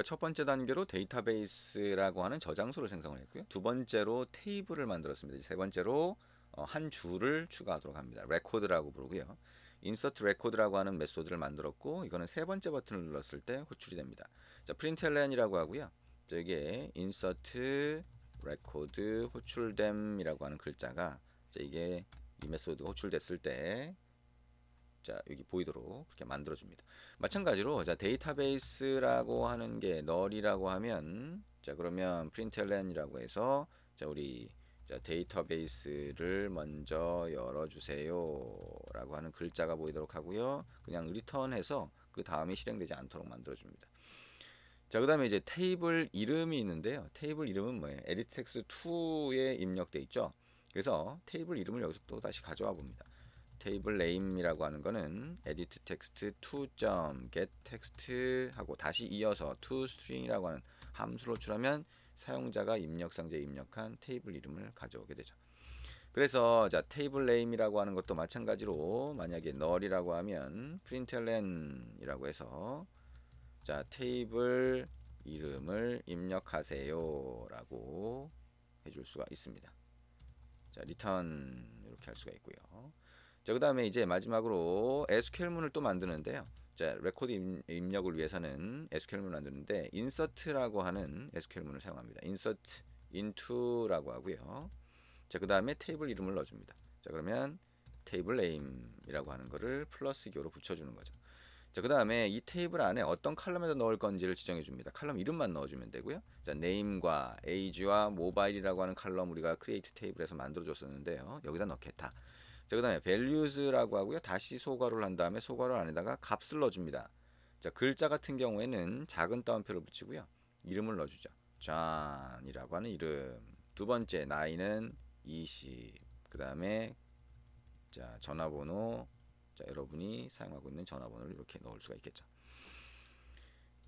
첫 번째 단계로 데이터베이스라고 하는 저장소를 생성을 했고요. 두 번째로 테이블을 만들었습니다. 세 번째로 한 줄을 추가하도록 합니다. 레코드라고 부르고요. 인서트 레코드라고 하는 메소드를 만들었고, 이거는 세 번째 버튼을 눌렀을 때 호출이 됩니다. 자, println이라고 하고요. 자, 이게 인서트 레코드 호출됨이라고 하는 글자가, 자, 이게 이 메소드가 호출됐을 때, 자, 여기 보이도록 그렇게 만들어줍니다. 마찬가지로, 자, 데이터베이스라고 하는 게 널이라고 하면, 자, 그러면 println이라고 해서, 자, 우리 자, 데이터베이스를 먼저 열어주세요 라고 하는 글자가 보이도록 하고요. 그냥 리턴해서 그 다음에 실행되지 않도록 만들어줍니다. 자, 그 다음에 이제 테이블 이름이 있는데요. 테이블 이름은 뭐예요? edit text 2에 입력돼 있죠. 그래서 테이블 이름을 여기서 또 다시 가져와 봅니다. 테이블 네임이라고 하는 거는 edit text 2.get text 하고 다시 이어서 toString이라고 하는 함수로 출하면 사용자가 입력상자에 입력한 테이블 이름을 가져오게 되죠. 그래서 자, 테이블 네임이라고 하는 것도 마찬가지로 만약에 null이라고 하면 println이라고 해서 자, 테이블 이름을 입력하세요 라고 해줄 수가 있습니다. 자, 리턴 이렇게 할 수가 있고요. 자, 그 다음에 이제 마지막으로 SQL문을 또 만드는데요. 자, 레코드 입력을 위해서는 SQL문을 만드는데 insert라고 하는 SQL문을 사용합니다. insert into라고 하고요. 자, 그 다음에 테이블 이름을 넣어줍니다. 자, 그러면 테이블 name이라고 하는 거를 플러스 기호로 붙여주는 거죠. 자, 그 다음에 이 테이블 안에 어떤 칼럼에다 넣을 건지를 지정해 줍니다. 칼럼 이름만 넣어주면 되고요. 자, name과 age와 mobile이라고 하는 칼럼 우리가 create 테이블에서 만들어 줬었는데요. 여기다 넣겠다. 자, 그 다음에 values라고 하고요. 다시 소괄호를 한 다음에 소괄호 안에다가 값을 넣어줍니다. 자, 글자 같은 경우에는 작은 따옴표를 붙이고요. 이름을 넣어주죠. John이라고 하는 이름. 두 번째, 나이는 20. 그 다음에 자, 전화번호. 자, 여러분이 사용하고 있는 전화번호를 이렇게 넣을 수가 있겠죠.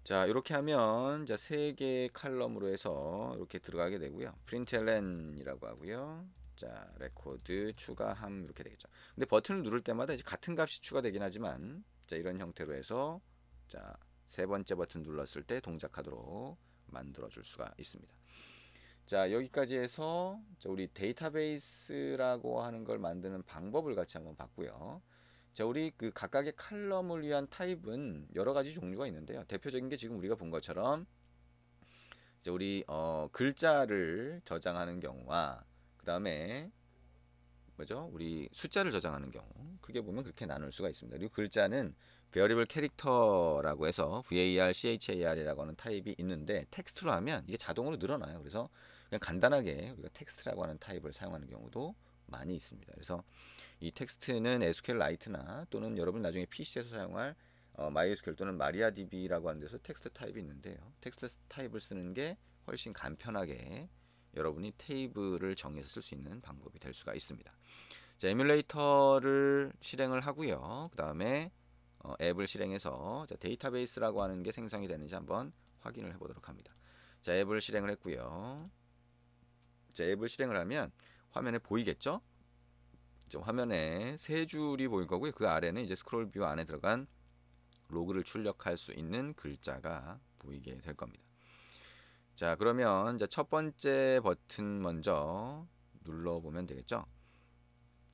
자, 이렇게 하면 자, 세 개의 칼럼으로 해서 이렇게 들어가게 되고요. println이라고 하고요. 자, 레코드 추가함 이렇게 되겠죠. 근데 버튼을 누를 때마다 이제 같은 값이 추가되긴 하지만 자, 이런 형태로 해서 자, 세 번째 버튼 눌렀을 때 동작하도록 만들어 줄 수가 있습니다. 자, 여기까지 해서 우리 데이터베이스라고 하는 걸 만드는 방법을 같이 한번 봤고요. 자, 우리 그 각각의 칼럼을 위한 타입은 여러 가지 종류가 있는데요. 대표적인 게 지금 우리가 본 것처럼 자, 우리 글자를 저장하는 경우와 그 다음에 뭐죠? 우리 숫자를 저장하는 경우 크게 보면 그렇게 나눌 수가 있습니다. 그리고 글자는 variable character라고 해서 varchar이라고 하는 타입이 있는데 텍스트로 하면 이게 자동으로 늘어나요. 그래서 그냥 간단하게 우리가 텍스트라고 하는 타입을 사용하는 경우도 많이 있습니다. 그래서 이 텍스트는 SQLite나 또는 여러분 나중에 PC에서 사용할 MySQL 또는 MariaDB라고 하는 데서 텍스트 타입이 있는데요. 텍스트 타입을 쓰는 게 훨씬 간편하게 여러분이 테이블을 정해서 쓸 수 있는 방법이 될 수가 있습니다. 자, 에뮬레이터를 실행을 하고요. 그 다음에 앱을 실행해서 자, 데이터베이스라고 하는 게 생성이 되는지 한번 확인을 해보도록 합니다. 자, 앱을 실행을 했고요. 자, 앱을 실행을 하면 화면에 보이겠죠? 화면에 세 줄이 보일 거고요. 그 아래는 이제 스크롤 뷰 안에 들어간 로그를 출력할 수 있는 글자가 보이게 될 겁니다. 자, 그러면 이제 첫 번째 버튼 먼저 눌러보면 되겠죠.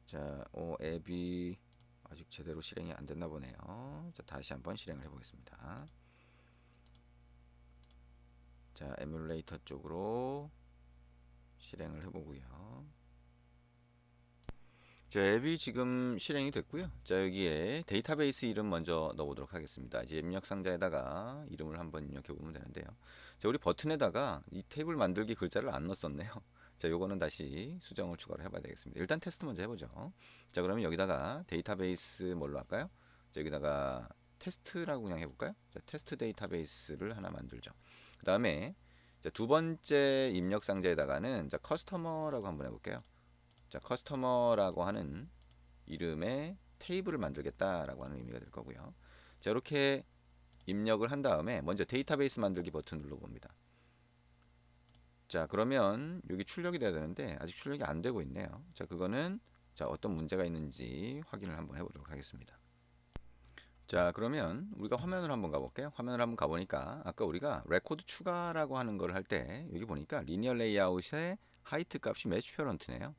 자, 앱이 아직 제대로 실행이 안 됐나 보네요. 자, 다시 한번 실행을 해보겠습니다. 자, 에뮬레이터 쪽으로 실행을 해보고요. 자, 앱이 지금 실행이 됐고요. 자, 여기에 데이터베이스 이름 먼저 넣어보도록 하겠습니다. 이제 입력 상자에다가 이름을 한번 입력해 보면 되는데요. 자, 우리 버튼에다가 이 테이블 만들기 글자를 안 넣었네요. 자, 요거는 다시 수정을 추가를 해봐야 되겠습니다. 일단 테스트 먼저 해보죠. 자, 그러면 여기다가 데이터베이스 뭘로 할까요? 자, 여기다가 테스트라고 그냥 해볼까요? 자, 테스트 데이터베이스를 하나 만들죠. 그 다음에 두 번째 입력 상자에다가는 자, 커스터머라고 한번 해볼게요. 자, 커스터머라고 하는 이름의 테이블을 만들겠다라고 하는 의미가 될 거고요. 자, 이렇게 입력을 한 다음에 먼저 데이터베이스 만들기 버튼 눌러봅니다. 자, 그러면 여기 출력이 돼야 되는데 아직 출력이 안 되고 있네요. 자, 그거는 자, 어떤 문제가 있는지 확인을 한번 해보도록 하겠습니다. 자, 그러면 우리가 화면을 한번 가볼게요. 화면을 한번 가보니까 아까 우리가 레코드 추가라고 하는 걸 할 때 여기 보니까 리니어 레이아웃의 하이트 값이 매치 페런트네요.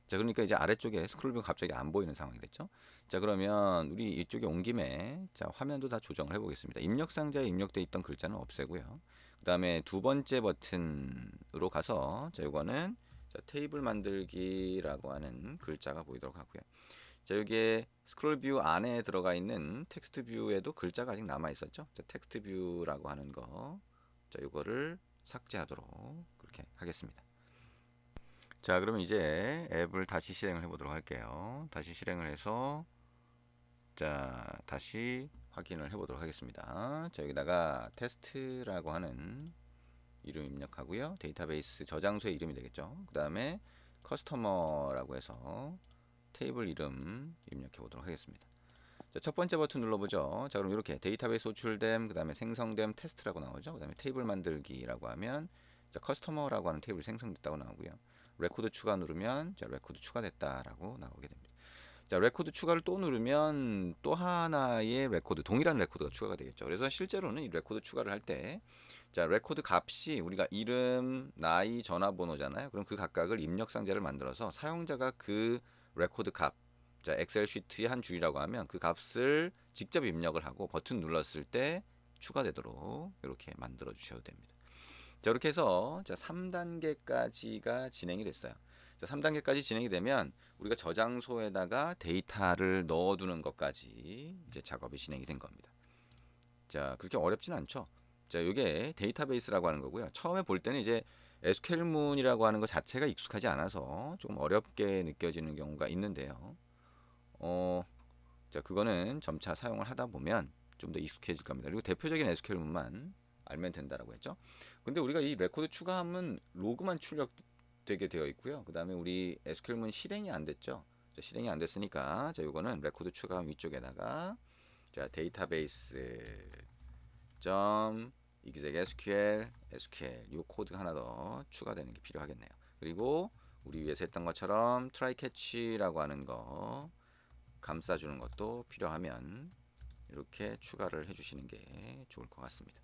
자, 그러니까 이제 아래쪽에 스크롤뷰가 갑자기 안 보이는 상황이 됐죠. 자, 그러면 우리 이쪽에 온 김에 자, 화면도 다 조정을 해보겠습니다. 입력 상자에 입력돼 있던 글자는 없애고요. 그 다음에 두 번째 버튼으로 가서 자, 이거는 자, 테이블 만들기라고 하는 글자가 보이도록 하고요. 자, 여기에 스크롤 뷰 안에 들어가 있는 텍스트 뷰에도 글자가 아직 남아 있었죠. 자, 텍스트 뷰라고 하는 거. 자, 이거를 삭제하도록 그렇게 하겠습니다. 자, 그러면 이제 앱을 다시 실행을 해 보도록 할게요. 다시 실행을 해서 자, 다시 확인을 해 보도록 하겠습니다. 자, 여기다가 테스트라고 하는 이름 입력하고요. 데이터베이스 저장소의 이름이 되겠죠. 그 다음에 커스터머라고 해서 테이블 이름 입력해 보도록 하겠습니다. 자, 첫 번째 버튼 눌러보죠. 자, 그럼 이렇게 데이터베이스 소출됨, 그 다음에 생성됨 테스트라고 나오죠. 그 다음에 테이블 만들기라고 하면 자, 커스터머라고 하는 테이블이 생성됐다고 나오고요. 레코드 추가 누르면 자, 레코드 추가됐다라고 나오게 됩니다. 자, 레코드 추가를 또 누르면 또 하나의 레코드, 동일한 레코드가 추가가 되겠죠. 그래서 실제로는 이 레코드 추가를 할 때 자, 레코드 값이 우리가 이름, 나이, 전화번호잖아요. 그럼 그 각각을 입력 상자를 만들어서 사용자가 그 레코드 값, 자, 엑셀 시트의 한 줄이라고 하면 그 값을 직접 입력을 하고 버튼 눌렀을 때 추가되도록 이렇게 만들어 주셔도 됩니다. 자, 이렇게 해서 자, 3단계까지가 진행이 됐어요. 자, 3단계까지 진행이 되면 우리가 저장소에다가 데이터를 넣어두는 것까지 이제 작업이 진행이 된 겁니다. 자, 그렇게 어렵진 않죠. 자, 이게 데이터베이스라고 하는 거고요. 처음에 볼 때는 이제 SQL문이라고 하는 것 자체가 익숙하지 않아서 조금 어렵게 느껴지는 경우가 있는데요. 자, 그거는 점차 사용을 하다 보면 좀 더 익숙해질 겁니다. 그리고 대표적인 SQL문만 알면 된다라고 했죠. 근데 우리가 이 레코드 추가하면 로그만 출력되게 되어 있고요. 그 다음에 우리 SQL문 실행이 안 됐죠. 자, 실행이 안 됐으니까 자, 이거는 레코드 추가함 위쪽에다가 자, 데이터베이스 점 exec SQL 요 코드 하나 더 추가되는 게 필요하겠네요. 그리고 우리 위에서 했던 것처럼 try catch라고 하는 거 감싸주는 것도 필요하면 이렇게 추가를 해주시는 게 좋을 것 같습니다.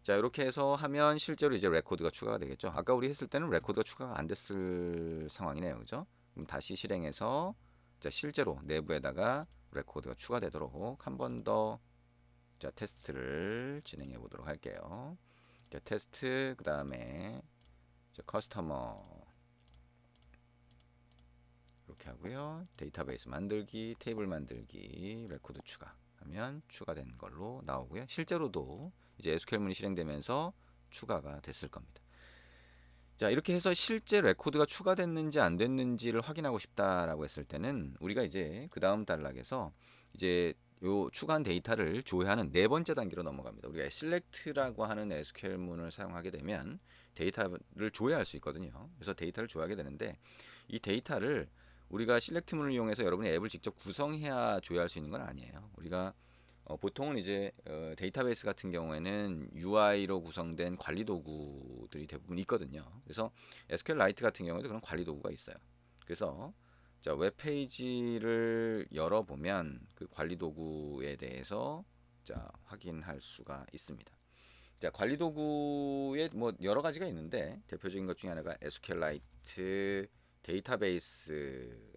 자, 이렇게 해서 하면 실제로 이제 레코드가 추가가 되겠죠. 아까 우리 했을 때는 레코드가 추가가 안 됐을 상황이네요. 그죠? 그럼 다시 실행해서 자, 실제로 내부에다가 레코드가 추가되도록 한 번 더 자, 테스트를 진행해 보도록 할게요. 자, 테스트 그 다음에 커스터머 이렇게 하고요. 데이터베이스 만들기, 테이블 만들기, 레코드 추가 하면 추가된 걸로 나오고요. 실제로도 이제 SQL문이 실행되면서 추가가 됐을 겁니다. 자, 이렇게 해서 실제 레코드가 추가됐는지 안 됐는지를 확인하고 싶다라고 했을 때는 우리가 이제 그 다음 단락에서 이제 요 추가한 데이터를 조회하는 네 번째 단계로 넘어갑니다. 우리가 select라고 하는 SQL문을 사용하게 되면 데이터를 조회할 수 있거든요. 그래서 데이터를 조회하게 되는데 이 데이터를 우리가 select문을 이용해서 여러분이 앱을 직접 구성해야 조회할 수 있는 건 아니에요. 우리가 보통은 이제 데이터베이스 같은 경우에는 UI로 구성된 관리 도구들이 대부분 있거든요. 그래서 SQLite 같은 경우에도 그런 관리 도구가 있어요. 그래서 자, 웹페이지를 열어보면 그 관리 도구에 대해서 자, 확인할 수가 있습니다. 자, 관리 도구에 뭐 여러 가지가 있는데 대표적인 것 중에 하나가 SQLite 데이터베이스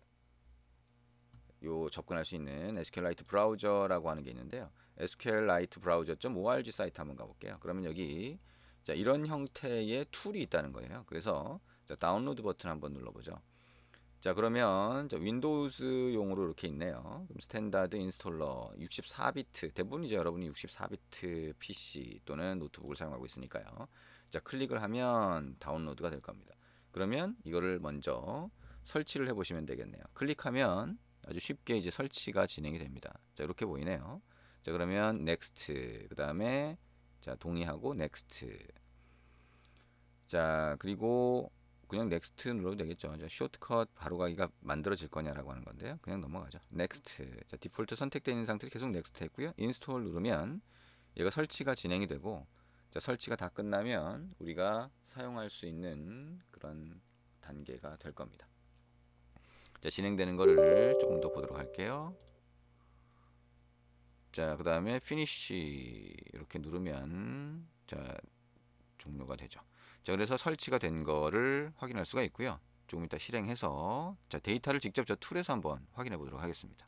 요 접근할 수 있는 SQLite 브라우저라고 하는 게 있는데요. SQLite browser.org 사이트 한번 가볼게요. 그러면 여기 자, 이런 형태의 툴이 있다는 거예요. 그래서 자, 다운로드 버튼 한번 눌러보죠. 자, 그러면 자, 윈도우즈용으로 이렇게 있네요. 그럼 스탠다드 인스톨러 64비트 대부분 이제 여러분이 64비트 PC 또는 노트북을 사용하고 있으니까요. 자, 클릭을 하면 다운로드가 될 겁니다. 그러면 이거를 먼저 설치를 해보시면 되겠네요. 클릭하면 아주 쉽게 이제 설치가 진행이 됩니다. 자, 이렇게 보이네요. 자, 그러면 next 그 다음에 자, 동의하고 next. 자, 그리고 그냥 넥스트 눌러도 되겠죠. 숏컷 바로가기가 만들어질 거냐라고 하는 건데요. 그냥 넘어가죠. 넥스트. 자, 디폴트 선택되어 있는 상태로 계속 넥스트 했고요. 인스톨 누르면 얘가 설치가 진행이 되고 자, 설치가 다 끝나면 우리가 사용할 수 있는 그런 단계가 될 겁니다. 자, 진행되는 거를 조금 더 보도록 할게요. 자, 그 다음에 finish 이렇게 누르면 자, 종료가 되죠. 자, 그래서 설치가 된 거를 확인할 수가 있고요. 조금 이따 실행해서 자, 데이터를 직접 저 툴에서 한번 확인해 보도록 하겠습니다.